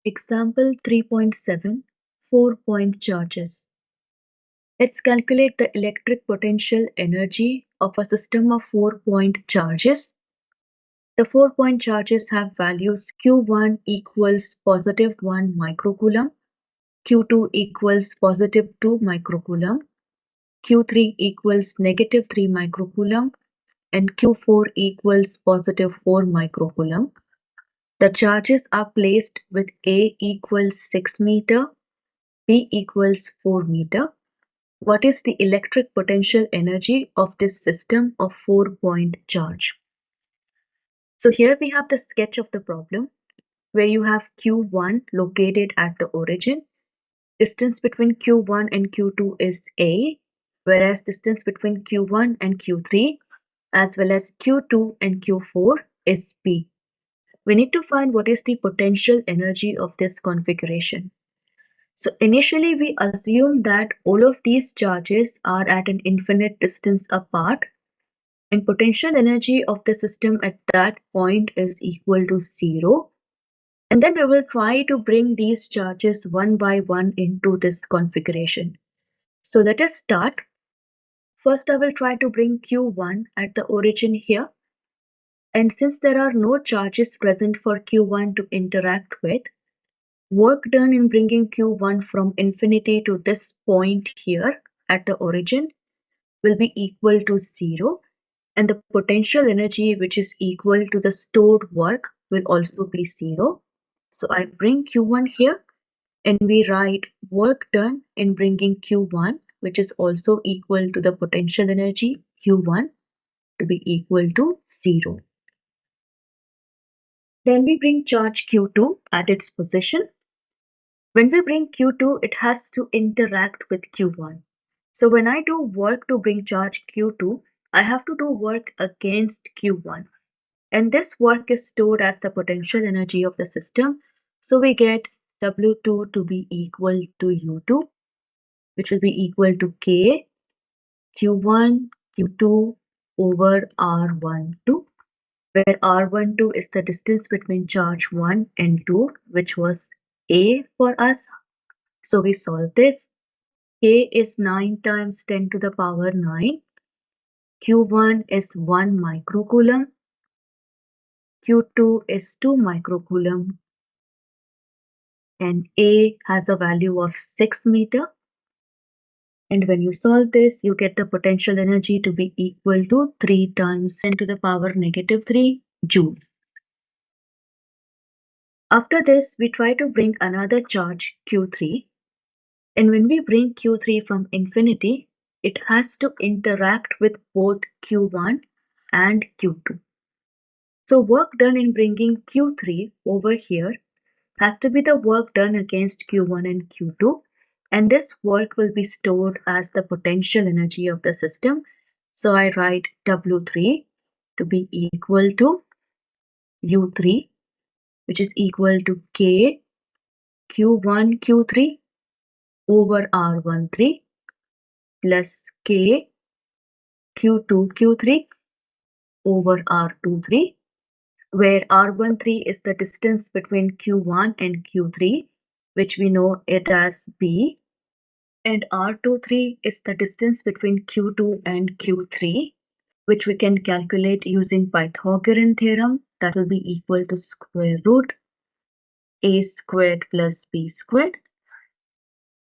Example 3.7 4-point charges. Let's calculate the electric potential energy of a system of 4-point charges. The 4-point charges have values Q1 equals positive 1 microcoulomb, Q2 equals positive 2 microcoulomb, Q3 equals negative 3 microcoulomb, and Q4 equals positive 4 microcoulomb. The charges are placed with A equals 6 meter, B equals 4 meter. What is the electric potential energy of this system of 4-point charge? So here we have the sketch of the problem where you have Q1 located at the origin. Distance between Q1 and Q2 is A, whereas distance between Q1 and Q3 as well as Q2 and Q4 is B. We need to find what is the potential energy of this configuration. So initially we assume that all of these charges are at an infinite distance apart and potential energy of the system at that point is equal to 0. And then we will try to bring these charges one by one into this configuration. So let us start. First I will try to bring Q1 at the origin here. And since there are no charges present for Q1 to interact with, work done in bringing Q1 from infinity to this point here at the origin will be equal to 0, and the potential energy which is equal to the stored work will also be 0. So I bring Q1 here and we write work done in bringing Q1, which is also equal to the potential energy Q1 to be equal to 0. Then we bring charge Q2 at its position. When we bring Q2, it has to interact with Q1. So when I do work to bring charge Q2, I have to do work against Q1. And this work is stored as the potential energy of the system. So we get W2 to be equal to U2, which will be equal to K Q1 Q2 over R12, where R12 is the distance between charge 1 and 2, which was A for us. So we solve this. K is 9 times 10 to the power 9. Q1 is 1 microcoulomb. Q2 is 2 microcoulomb. And A has a value of 6 meter. And when you solve this, you get the potential energy to be equal to 3 times 10 to the power negative 3 joule. After this, we try to bring another charge Q3. And when we bring Q3 from infinity, it has to interact with both Q1 and Q2. So work done in bringing Q3 over here has to be the work done against Q1 and Q2. And this work will be stored as the potential energy of the system. So I write W3 to be equal to U3, which is equal to K Q1 Q3 over R13 plus K Q2 Q3 over R23, where R13 is the distance between Q1 and Q3, which we know it as B, and R23 is the distance between Q2 and Q3, which we can calculate using Pythagorean theorem. That will be equal to square root A squared plus B squared.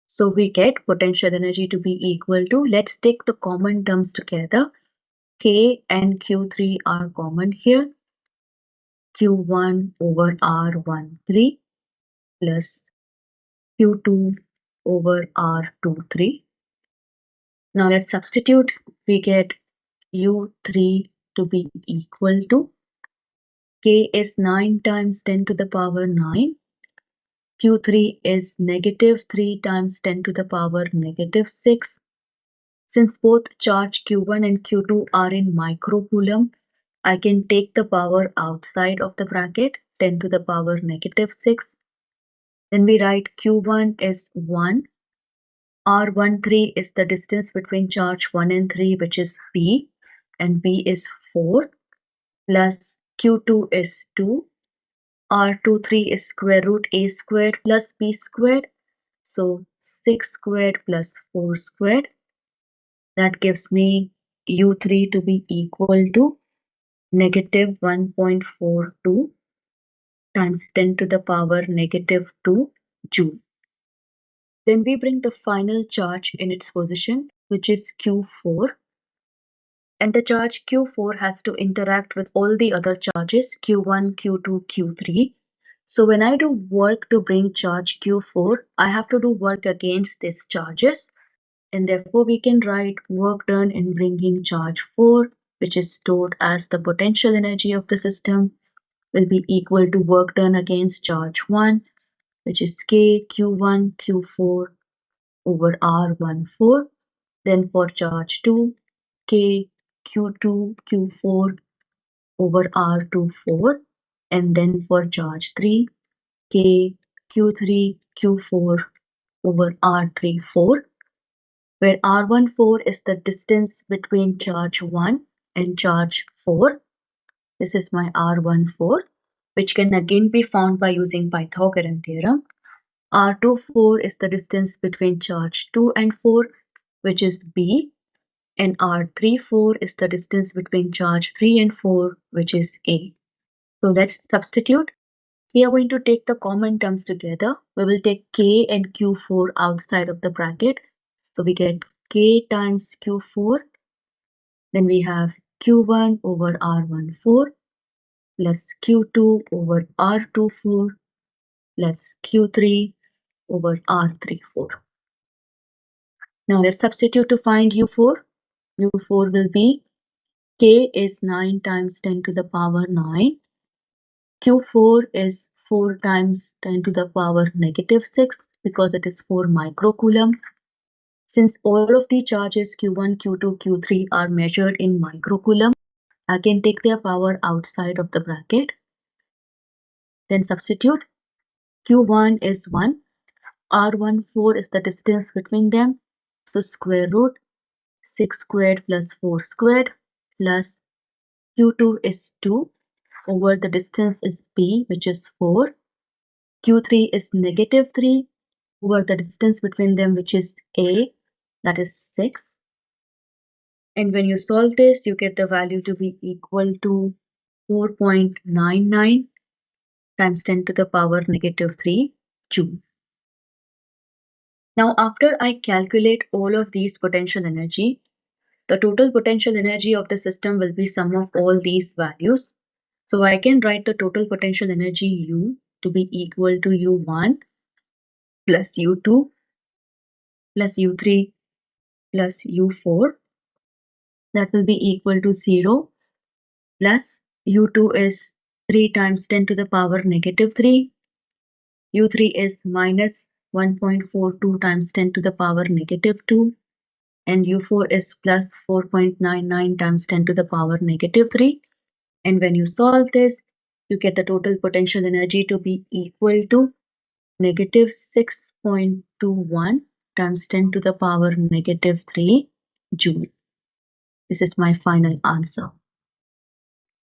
So we get potential energy to be equal to, let's take the common terms together. K and Q3 are common here. Q1 over R13 plus Q2 over R23. Now let's substitute. We get U3 to be equal to K is 9 times 10 to the power 9. Q3 is negative 3 times 10 to the power negative 6. Since both charge Q1 and Q2 are in microcoulomb, I can take the power outside of the bracket, 10 to the power negative 6. Then we write Q1 is 1. R13 is the distance between charge 1 and 3, which is B, and B is 4, plus Q2 is 2, R23 is square root A squared plus B squared. So 6 squared plus 4 squared. That gives me U3 to be equal to negative 1.42 times 10 to the power negative 2 joule. Then we bring the final charge in its position, which is Q4. And the charge Q4 has to interact with all the other charges Q1, Q2, Q3. So when I do work to bring charge Q4, I have to do work against these charges. And therefore we can write work done in bringing charge 4, which is stored as the potential energy of the system, will be equal to work done against charge 1, which is K Q1 Q4 over R14. Then for charge 2, K Q2 Q4 over R24. And then for charge 3, K Q3 Q4 over R34, where R14 is the distance between charge 1 and charge 4. This is my R14, which can again be found by using Pythagorean theorem. R24 is the distance between charge 2 and 4, which is B, and R34 is the distance between charge 3 and 4, which is A. So let's substitute. We are going to take the common terms together. We will take K and Q4 outside of the bracket. So we get K times Q4. Then we have Q1 over R14 plus Q2 over R24 plus Q3 over R34. Now let's substitute to find U4. U4 will be K is 9 times 10 to the power 9. Q4 is 4 times 10 to the power negative 6 because it is 4 microcoulomb. Since all of the charges Q1, Q2, Q3 are measured in microcoulomb, I can take their power outside of the bracket. Then substitute. Q1 is 1. R14 is the distance between them. So square root 6 squared plus 4 squared plus Q2 is 2 over the distance is B, which is 4. Q3 is negative 3 over the distance between them, which is A, that is 6. And when you solve this, you get the value to be equal to 4.99 times 10 to the power negative 3 joule. Now, after I calculate all of these potential energy, the total potential energy of the system will be sum of all these values. So I can write the total potential energy U to be equal to U1 plus U2 plus U3 plus U4. That will be equal to 0 plus U2 is 3 times 10 to the power negative 3. U3 is minus 1.42 times 10 to the power negative 2. And U4 is plus 4.99 times 10 to the power negative 3. And when you solve this, you get the total potential energy to be equal to negative 6.21 times 10 to the power negative 3 joule. This is my final answer.